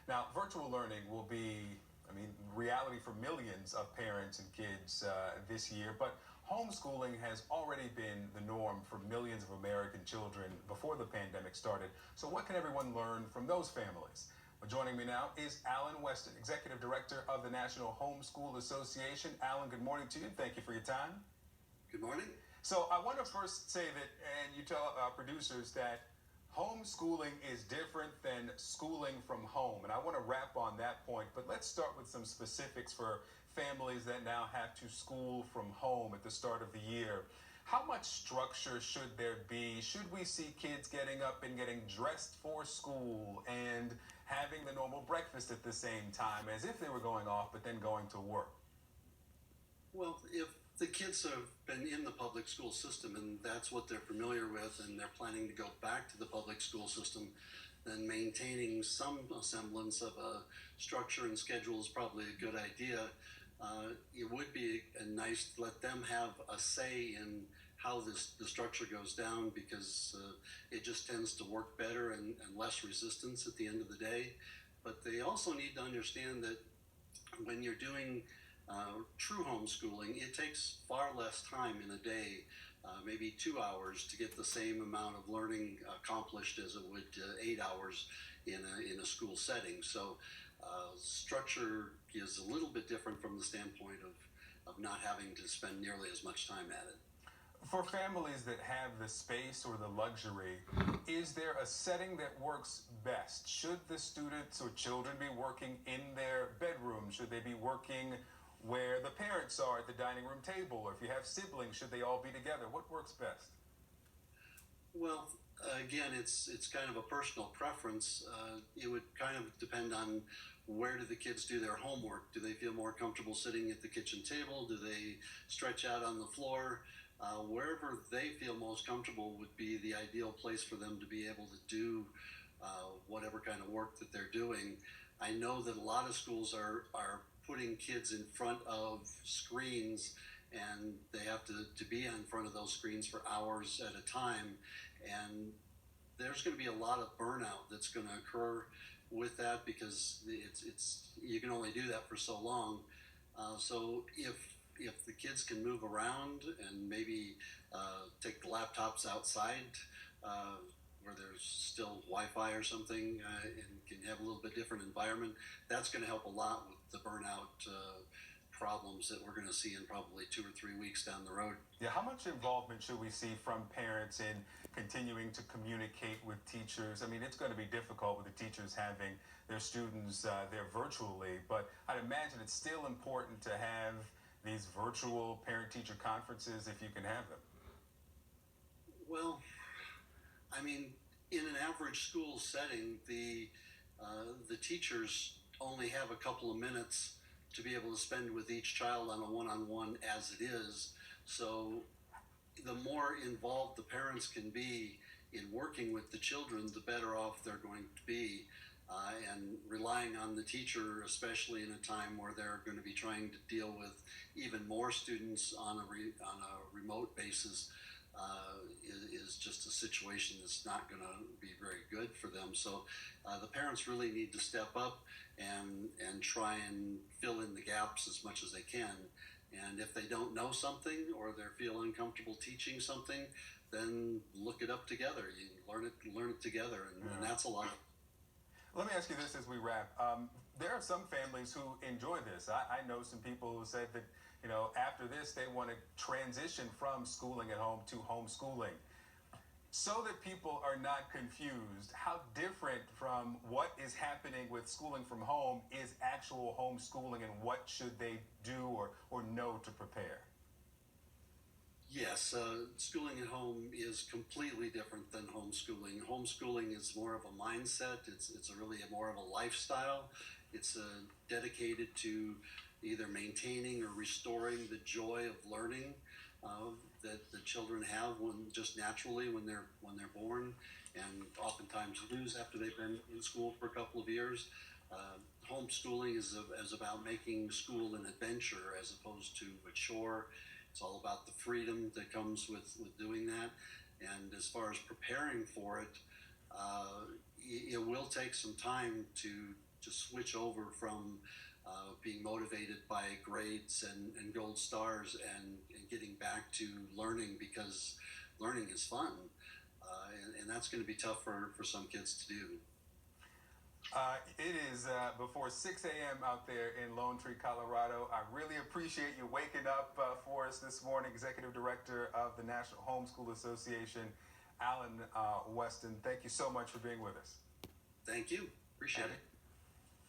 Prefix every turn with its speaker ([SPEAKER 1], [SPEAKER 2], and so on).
[SPEAKER 1] Now, virtual learning will be, reality for millions of parents and kids this year, but homeschooling has already been the norm for millions of American children before the pandemic started. So, what can everyone learn from those families? Well, joining me now is Alan Weston, Executive Director of the National Homeschool Association. Alan, good morning to you. Thank you for your time.
[SPEAKER 2] Good morning.
[SPEAKER 1] So I want to first say that, and you tell our producers that homeschooling is different than schooling from home. And I want to wrap on that point, but let's start with some specifics for families that now have to school from home at the start of the year. How much structure should there be? Should we see kids getting up and getting dressed for school and having the normal breakfast at the same time as if they were going off but then going to work?
[SPEAKER 2] Well, if the kids have been in the public school system and that's what they're familiar with and they're planning to go back to the public school system, then maintaining some semblance of a structure and schedule is probably a good idea. It would be nice to let them have a say in how the structure goes down, because it just tends to work better and less resistance at the end of the day. But they also need to understand that when you're doing true homeschooling, it takes far less time in a day, maybe 2 hours, to get the same amount of learning accomplished as it would 8 hours in a school setting. So structure is a little bit different from the standpoint of not having to spend nearly as much time at it.
[SPEAKER 1] For families that have the space or the luxury, is there a setting that works best? Should the students or children be working in their bedroom? Should they be working where the parents are at the dining room table? Or if you have siblings, should they all be together? What works best?
[SPEAKER 2] Well, again, it's kind of a personal preference. It would kind of depend on where do the kids do their homework. Do they feel more comfortable sitting at the kitchen table? Do they stretch out on the floor? Wherever they feel most comfortable would be the ideal place for them to be able to do whatever kind of work that they're doing. I know that a lot of schools are putting kids in front of screens, and they have to be in front of those screens for hours at a time. And there's going to be a lot of burnout that's going to occur with that, because it's you can only do that for so long. So if the kids can move around and maybe take the laptops outside, where there's still Wi-Fi or something, and can have a little bit different environment, that's going to help a lot with the burnout problems that we're going to see in probably 2 or 3 weeks down the road.
[SPEAKER 1] Yeah, how much involvement should we see from parents in continuing to communicate with teachers? I mean, it's going to be difficult with the teachers having their students there virtually, but I'd imagine it's still important to have these virtual parent-teacher conferences if you can have them.
[SPEAKER 2] Well, I mean, in an average school setting, the teachers only have a couple of minutes to be able to spend with each child on a one-on-one as it is. So the more involved the parents can be in working with the children, the better off they're going to be. And relying on the teacher, especially in a time where they're going to be trying to deal with even more students on a remote basis, is just a situation that's not going to be very good for them. So the parents really need to step up and try and fill in the gaps as much as they can. And if they don't know something or they feel uncomfortable teaching something, then look it up together. You learn it together, and that's a lot.
[SPEAKER 1] Let me ask you this as we wrap. There are some families who enjoy this. I know some people who said that, after this, they want to transition from schooling at home to homeschooling. So that people are not confused, how different from what is happening with schooling from home is actual homeschooling, and what should they do or know to prepare?
[SPEAKER 2] Yes, schooling at home is completely different than homeschooling. Homeschooling is more of a mindset. It's really more of a lifestyle. It's dedicated to either maintaining or restoring the joy of learning that the children have just naturally when they're born, and oftentimes lose after they've been in school for a couple of years. Homeschooling is about making school an adventure as opposed to a chore. It's all about the freedom that comes with doing that. And as far as preparing for it, it will take some time to just switch over from being motivated by grades and gold stars and getting back to learning, because learning is fun. And that's going to be tough for some kids to do.
[SPEAKER 1] It is before 6 a.m. out there in Lone Tree, Colorado. I really appreciate you waking up for us this morning. Executive Director of the National Homeschool Association, Alan Weston. Thank you so much for being with us.
[SPEAKER 2] Thank you. Appreciate it.